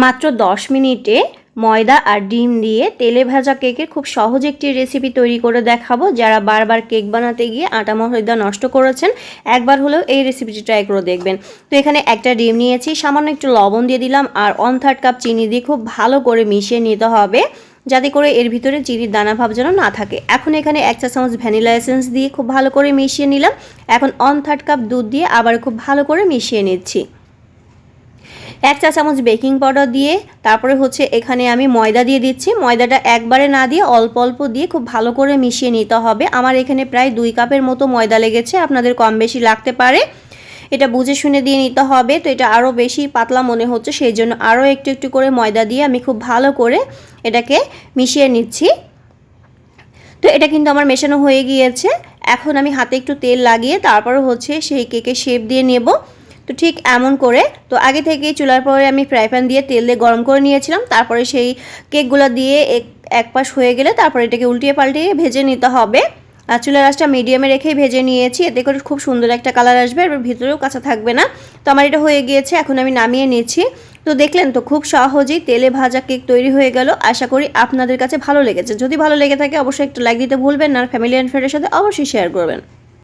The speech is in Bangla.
মাত্র 10 মিনিটে ময়দা আর ডিম দিয়ে তেলে ভাজা কেকের খুব সহজ একটি রেসিপি তৈরি করে দেখাবো। যারা বারবার কেক বানাতে গিয়ে আটা ময়দা নষ্ট করেছেন, একবার হলেও এই রেসিপিটি ট্রাই করে দেখবেন। তো এখানে একটা ডিম নিয়েছি, সামান্য একটু লবণ দিয়ে দিলাম আর 1/3 কাপ চিনি দিয়ে খুব ভালো করে মিশিয়ে নিতে হবে, যাতে করে এর ভিতরে চিনির দানা ভাব যেন না থাকে। এখন এখানে 1 চা চামচ ভ্যানিলা এসেন্স দিয়ে খুব ভালো করে মিশিয়ে নিলাম। এখন 1/3 কাপ দুধ দিয়ে আবার খুব ভালো করে মিশিয়ে নিচ্ছি। 1 চা চামচ বেকিং পাউডার দিয়ে তারপরে এখানে আমি ময়দা দিয়ে দিচ্ছি। ময়দাটা একবারে না দিয়ে অল্প অল্প দিয়ে খুব ভালো করে মিশিয়ে নিতে হবে। আমার এখানে প্রায় 2 কাপের মতো ময়দা লেগেছে, আপনাদের কম বেশি লাগতে পারে, এটা বুঝে শুনে দিয়ে নিতে হবে। তো এটা আরও বেশি পাতলা মনে হচ্ছে, সেই জন্য আরও একটু একটু করে ময়দা দিয়ে আমি খুব ভালো করে এটাকে মিশিয়ে নিচ্ছি। তো এটা কিন্তু আমার মেশানো হয়ে গিয়েছে। এখন আমি হাতে একটু তেল লাগিয়ে তারপরে সেই কেকের শেপ দিয়ে নেব। তো ঠিক এমন করে, তো আগে থেকেই চুলার পরে আমি ফ্রাই প্যান দিয়ে তেল দিয়ে গরম করে নিয়েছিলাম। তারপরে সেই কেকগুলো দিয়ে এক পাশ হয়ে গেলে তারপরে এটাকে উল্টিয়ে পাল্টিয়ে ভেজে নিতে হবে। আর চুলার আঁচটা মিডিয়ামে রেখেই ভেজে নিয়েছি, এতে করে খুব সুন্দর একটা কালার আসবে আর ভিতরেও কাঁচা থাকবে না। তো আমার এটা হয়ে গিয়েছে, এখন আমি নামিয়ে নিচ্ছি। তো দেখলেন তো, খুব সহজেই তেলে ভাজা কেক তৈরি হয়ে গেল। আশা করি আপনাদের কাছে ভালো লেগেছে। যদি ভালো লেগে থাকে অবশ্যই একটু লাইক দিতে ভুলবেন না, আর ফ্যামিলি অ্যান্ড ফ্রেন্ডের সাথে অবশ্যই শেয়ার করবেন।